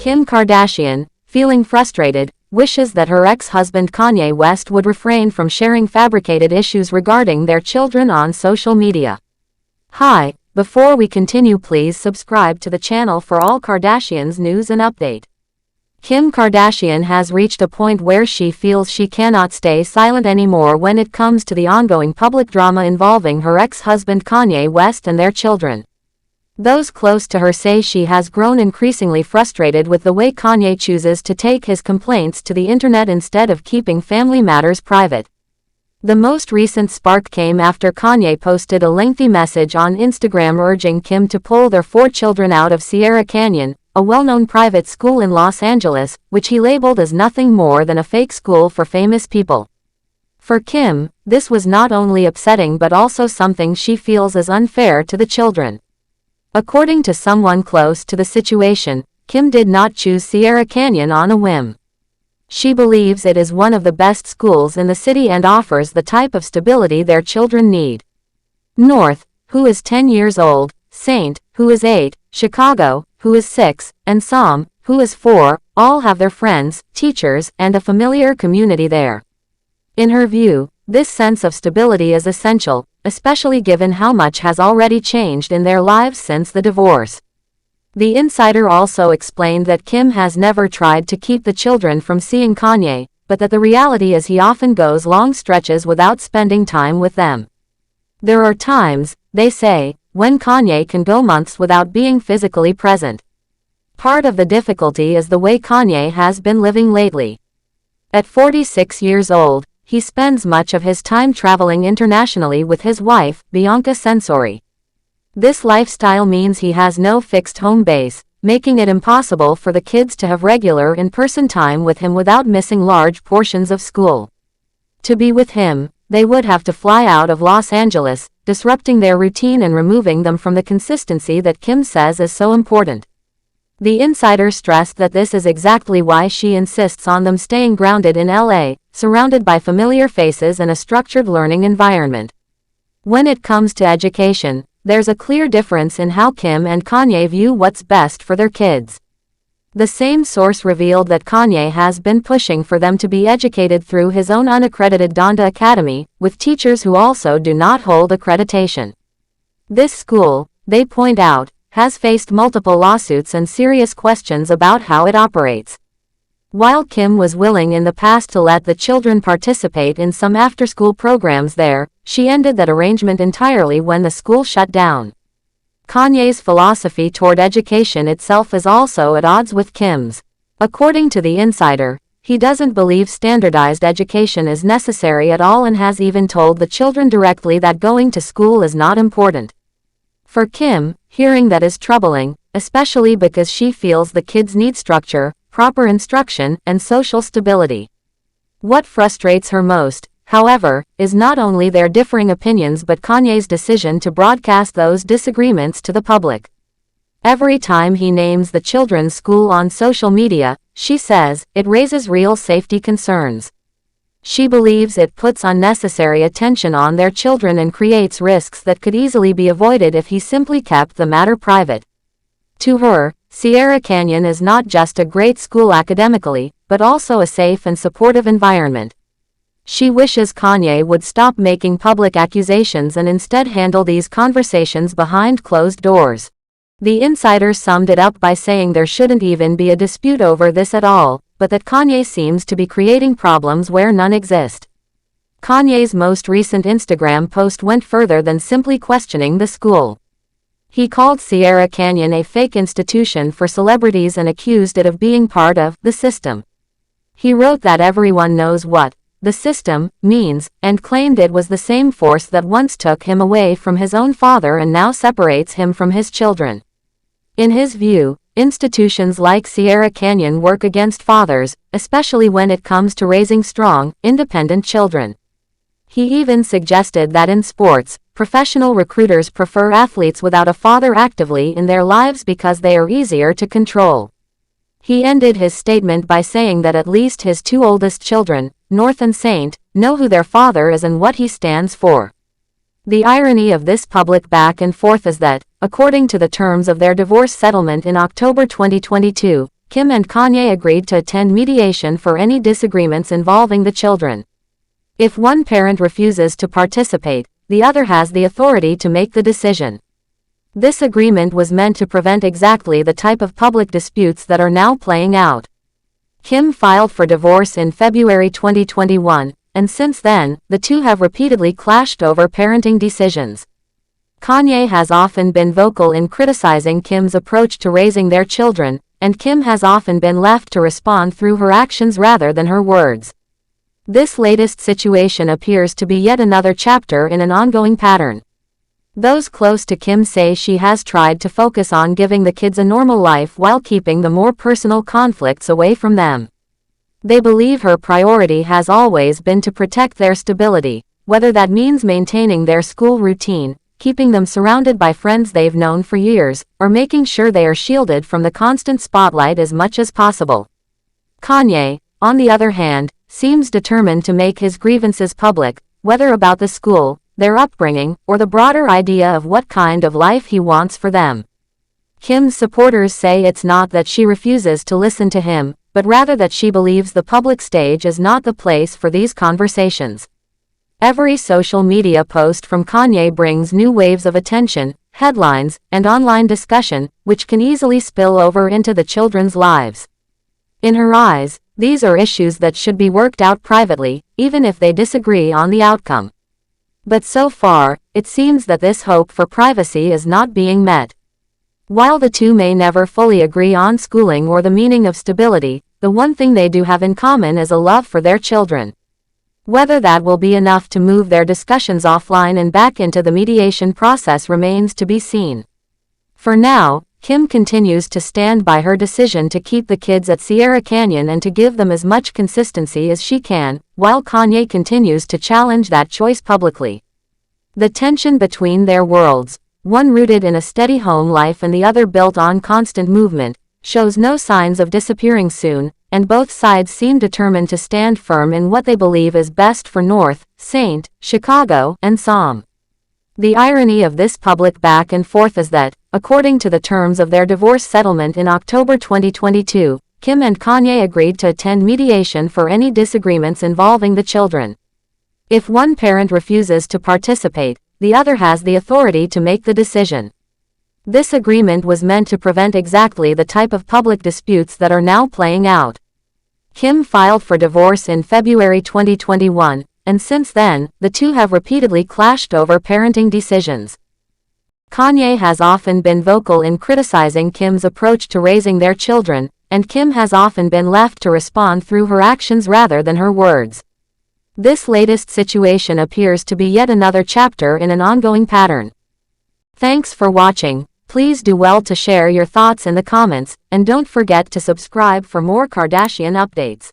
Kim Kardashian, feeling frustrated, wishes that her ex-husband Kanye West would refrain from sharing fabricated issues regarding their children on social media. Hi, before we continue, please subscribe to the channel for all Kardashians news and update. Kim Kardashian has reached a point where she feels she cannot stay silent anymore when it comes to the ongoing public drama involving her ex-husband Kanye West and their children. Those close to her say she has grown increasingly frustrated with the way Kanye chooses to take his complaints to the internet instead of keeping family matters private. The most recent spark came after Kanye posted a lengthy message on Instagram urging Kim to pull their 4 children out of Sierra Canyon, a well-known private school in Los Angeles, which he labeled as nothing more than a fake school for famous people. For Kim, this was not only upsetting but also something she feels is unfair to the children. According to someone close to the situation, Kim did not choose Sierra Canyon on a whim. She believes it is one of the best schools in the city and offers the type of stability their children need. North, who is 10 years old, Saint, who is 8, Chicago, who is 6, and Psalm, who is 4, all have their friends, teachers, and a familiar community there. In her view, this sense of stability is essential, especially given how much has already changed in their lives since the divorce. The insider also explained that Kim has never tried to keep the children from seeing Kanye, but that the reality is he often goes long stretches without spending time with them. There are times, they say, when Kanye can go months without being physically present. Part of the difficulty is the way Kanye has been living lately. At 46 years old, he spends much of his time traveling internationally with his wife, Bianca Censori. This lifestyle means he has no fixed home base, making it impossible for the kids to have regular in-person time with him without missing large portions of school. To be with him, they would have to fly out of Los Angeles, disrupting their routine and removing them from the consistency that Kim says is so important. The insider stressed that this is exactly why she insists on them staying grounded in LA, surrounded by familiar faces and a structured learning environment. When it comes to education, there's a clear difference in how Kim and Kanye view what's best for their kids. The same source revealed that Kanye has been pushing for them to be educated through his own unaccredited Donda Academy, with teachers who also do not hold accreditation. This school, they point out, has faced multiple lawsuits and serious questions about how it operates. While Kim was willing in the past to let the children participate in some after-school programs there, she ended that arrangement entirely when the school shut down. Kanye's philosophy toward education itself is also at odds with Kim's. According to the insider, he doesn't believe standardized education is necessary at all and has even told the children directly that going to school is not important. For Kim, hearing that is troubling, especially because she feels the kids need structure, proper instruction, and social stability. What frustrates her most, however, is not only their differing opinions but Kanye's decision to broadcast those disagreements to the public. Every time he names the children's school on social media, she says, it raises real safety concerns. She believes it puts unnecessary attention on their children and creates risks that could easily be avoided if he simply kept the matter private. To her, Sierra Canyon is not just a great school academically, but also a safe and supportive environment. She wishes Kanye would stop making public accusations and instead handle these conversations behind closed doors. The insider summed it up by saying there shouldn't even be a dispute over this at all, but that Kanye seems to be creating problems where none exist. Kanye's most recent Instagram post went further than simply questioning the school. He called Sierra Canyon a fake institution for celebrities and accused it of being part of the system. He wrote that everyone knows what the system means, and claimed it was the same force that once took him away from his own father and now separates him from his children. In his view, institutions like Sierra Canyon work against fathers, especially when it comes to raising strong, independent children. He even suggested that in sports, professional recruiters prefer athletes without a father actively in their lives because they are easier to control. He ended his statement by saying that at least his 2 oldest children, North and Saint, know who their father is and what he stands for. The irony of this public back and forth is that, according to the terms of their divorce settlement in October 2022, Kim and Kanye agreed to attend mediation for any disagreements involving the children. If one parent refuses to participate, the other has the authority to make the decision. This agreement was meant to prevent exactly the type of public disputes that are now playing out. Kim filed for divorce in February 2021, and since then, the two have repeatedly clashed over parenting decisions. Kanye has often been vocal in criticizing Kim's approach to raising their children, and Kim has often been left to respond through her actions rather than her words. This latest situation appears to be yet another chapter in an ongoing pattern. Those close to Kim say she has tried to focus on giving the kids a normal life while keeping the more personal conflicts away from them. They believe her priority has always been to protect their stability, whether that means maintaining their school routine, keeping them surrounded by friends they've known for years, or making sure they are shielded from the constant spotlight as much as possible. Kanye, on the other hand, seems determined to make his grievances public, whether about the school, their upbringing, or the broader idea of what kind of life he wants for them. Kim's supporters say it's not that she refuses to listen to him, but rather that she believes the public stage is not the place for these conversations. Every social media post from Kanye brings new waves of attention, headlines, and online discussion, which can easily spill over into the children's lives. In her eyes, these are issues that should be worked out privately, even if they disagree on the outcome. But so far, it seems that this hope for privacy is not being met. While the two may never fully agree on schooling or the meaning of stability, the one thing they do have in common is a love for their children. Whether that will be enough to move their discussions offline and back into the mediation process remains to be seen. For now, Kim continues to stand by her decision to keep the kids at Sierra Canyon and to give them as much consistency as she can, while Kanye continues to challenge that choice publicly. The tension between their worlds, one rooted in a steady home life and the other built on constant movement, shows no signs of disappearing soon, and both sides seem determined to stand firm in what they believe is best for North, St. Chicago, and Som. The irony of this public back and forth is that, according to the terms of their divorce settlement in October 2022, Kim and Kanye agreed to attend mediation for any disagreements involving the children. If one parent refuses to participate, the other has the authority to make the decision. This agreement was meant to prevent exactly the type of public disputes that are now playing out. Kim filed for divorce in February 2021, and since then, the two have repeatedly clashed over parenting decisions. Kanye has often been vocal in criticizing Kim's approach to raising their children, and Kim has often been left to respond through her actions rather than her words. This latest situation appears to be yet another chapter in an ongoing pattern. Thanks for watching. Please do well to share your thoughts in the comments, and don't forget to subscribe for more Kardashian updates.